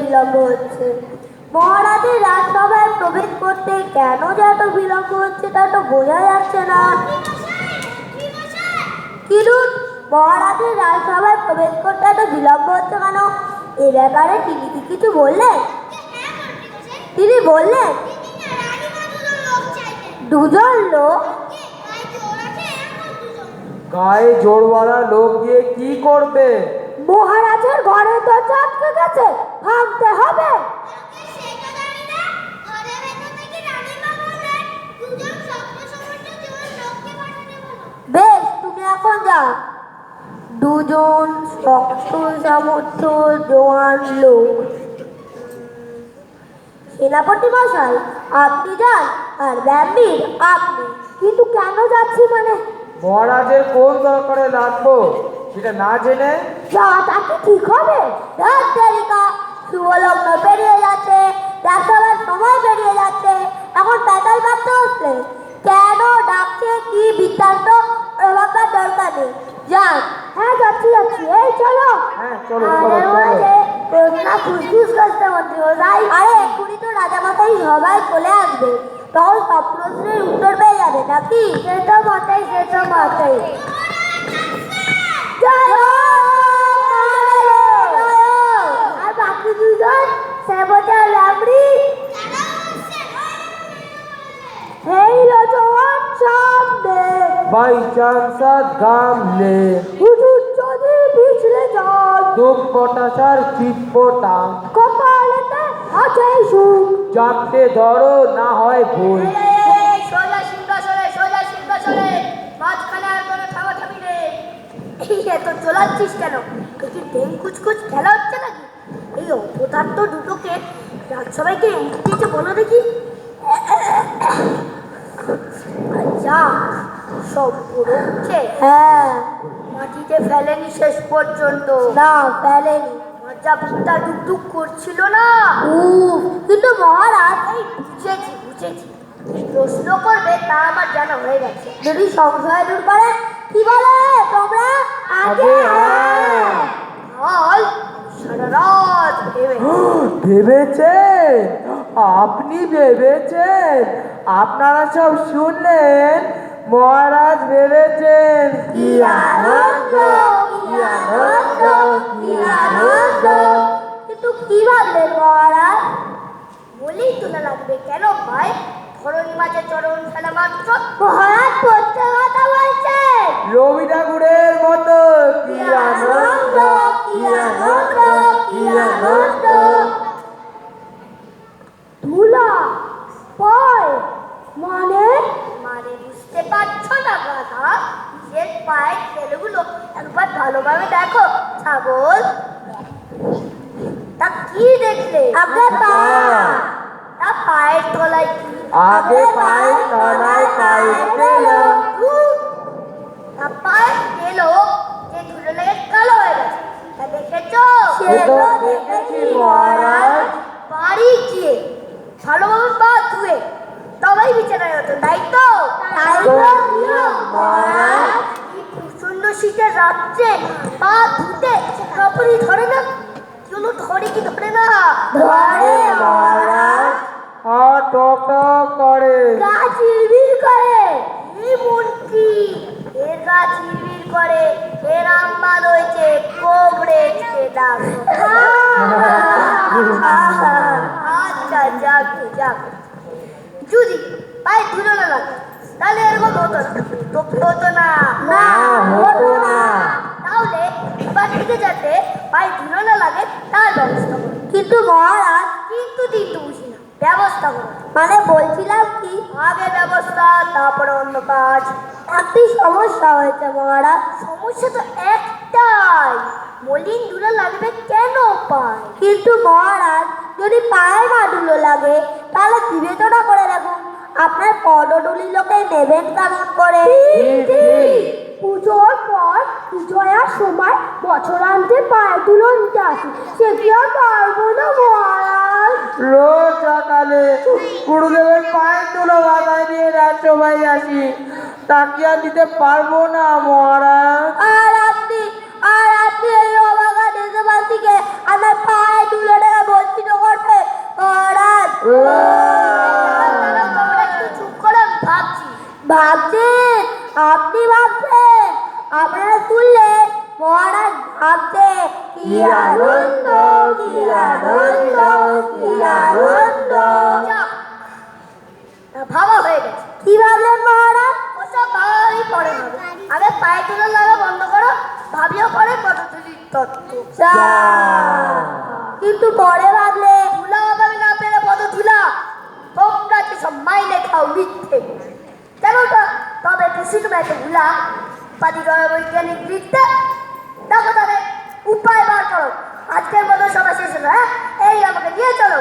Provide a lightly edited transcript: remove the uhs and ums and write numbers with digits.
বিলম্ব হচ্ছে। মহারাজের রাজসভায় প্রবেশ করতে কেন যে এত বিলম্ব হচ্ছে তা তো বোঝা যাচ্ছে না। কিন্তু মহারাজের রাজসভায় প্রবেশ করতে এত বিলম্ব হচ্ছে কেন, এ ব্যাপারে তিনি কি কিছু বললেন? তিনি বললেন দুজন লোক। গায়ে জোরওয়ালা লোক দিয়ে কি করবে? মহারাজের ঘরের দরজা আটকে গেছে, ভাঙতে হবে। বেশ, তুমি এখন যাও। দুজন শক্ত সামর্থ্য জোয়ান লোক। সেনাপতি মশাই আপনি যান, আর ব্যাম্বির আপনি। কিন্তু কেন যাচ্ছি মানে? মহারাজের কোন দরকারে লাগবো সেটা না জেনে যাওয়াটা কি ঠিক হবে? শুভলগ্ন পেরিয়ে যাচ্ছে, রাস্তার সময় পেরিয়ে যাচ্ছে, এখন পেতাল বাজতে হচ্ছে। কেন ডাকছে কি বৃত্তান্ত প্রভাবটার দরকার নেই। যান। হ্যাঁ যাচ্ছি। এই চলো। হ্যাঁ চলো। ফুসফুস করতে মন্ত্রী মশাই। আরে এক্ষুনি তো রাজামশাই সবাই চলে আসবে, তখন সব প্রশ্নের উত্তর পেয়ে যাবে নাকি? সে তো বটেই। আর বাকি দুজন সেবটা লাবড়ি হেইলো জওয়ান সামনে বাই চান্স গামলে হুজুর যদি পিছলে যান দুঃখ পটাশার চিৎপটা কপালেতে আছে সুখ চাপতে ধরো না হয় ভুল। সোজা সিংহাসনে মাঝখানে আর কোনো ঠামাঠামি নেই। এত চলাচ্ছিস কেন? কি ট্রেন কুচকুচ খেলা হচ্ছে নাকি? এই অপদার্থ দুটোকে রাজসভাইকে দিতে বলো দেখি। যা সব পুরো হচ্ছে। হ্যাঁ, মাটিতে ফেলেনি শেষ পর্যন্ত। না ফেলেনি, মজা বিদ্যা ডুকডুক করছিল না। কিন্তু মহারাজ এই বুঝেছি প্রশ্ন করবে তা আমার জানা হয়ে গেছে। যদি সংশয় দূর করে কি বলে তোমরা আগে ভেবেছেন? আপনি ভেবেছেন? আপনারা সব শুনলেন? মহারাজ ভেবেছেন। কি আনন্দ! কিন্তু কি ভাবলেন মহারাজ? বললেই তোলা লাগবে কেন ভাই? ধরনী মাঝে চরণ ফেলা মাত্র মহারাজ সত্যি কথা বলছে। রবি ঠাকুরের মতো কি আনন্দ, কি আনন্দ, কি আনন্দ। ধুলা পায় মানে মানে বুঝতে পারছো না গাধা? নিজের পায়ের ছেলেগুলো একবার ভালোভাবে দেখো ছাগল। তা কি দেখলে? আপনার পা। তা পায়ের তলায় কি? আগে পায়ের তলায় পায়ের তেলো। তা পায়ের তেলো যে ধুলো লেগে কালো হয়ে গেছে, তা দেখেছো? সে তো দেখেছি মহারাজ। বাড়ি গিয়ে ভালোভাবে পা ধুয়ে তবেই বিছানায় হতো, তাই তো? তাই তো নিয়ম মহারাজ। এই প্রচন্ড শীতের রাত্রে পা ধুতে কাপড়ই ধরে না? চলো ধরে কি ধরে না? ধরে মহারাজ। আর টক টক করে। গা চিরবির করে। এই মন্ত্রী এর গা চিরবির করে, এর আম্বাদ হয়েছে কোবড়ে ডাক। আচ্ছা যাক যাক, যদি পায়ে ধুলো না লাগে তাহলে এরকম হতো না তো? হতো না, না হতো না। তাহলে এবার থেকে যাতে পায়ে ধুলো না লাগে তার ব্যবস্থা করো। কিন্তু মহারাজ কিন্তু বুঝি না, ব্যবস্থা করো মানে বলছিলাম কি, আগে ব্যবস্থা তারপরে অন্য কাজ। একটি সমস্যা হয়েছে মহারাজ। সমস্যা তো একটাই, মলিন ধুলো লাগবে কেন পায়? কিন্তু মহারাজ যদি পায়ে না ধুলো লাগে তাহলে বিবেচনা করে দেখুন আপনার পদটুলি লোকে নেবেন কেমন করে? পুজোর পর বিজয়ার সময় বছরান্তে পায়ে ধুলো নিতে আসি, সে কি আর পারবো না মহারাজ? রোজ সকালে গুরুদেবের পায়ের তুলো মাথায় নিয়ে রাজ্যবাই আসি, তা কি আর দিতে পারবো না মহারাজ? আর আপনি এই অবাগা দেশবাসীকে আমার পায়ে ধুলো টাকা বঞ্চিত করবে মহারাজ। তোমরা একটু চুপ করে ভাবছেন, আপনি ভাবছেন, আপনারা শুনলে মহারাজ ভাবছে কি আনন্দ, কি আনন্দ, কি আনন্দ। ভাবা হয়ে গেছে। কি ভাবলেন মহারাজ? ওসব ভাবাই পরে হবে, আগে পায়ে তুলো লাগা বন্ধ করো, ভাবিও পরে পদতুলির তত্ত্ব। কিন্তু পরে ভাবলে ধুলা হবে না পেলে পদতুলা, তোমরা কি সব মাইনে খাও মিথ্যে কেন? তবে শিখবে একটা ভুলা পাতি বৈজ্ঞানিক বৃত্তে। দেখো তাদের উপায় বার করো। আজকের মতো সবাই শেষ হলো। হ্যাঁ, এই আমাকে নিয়ে চলো।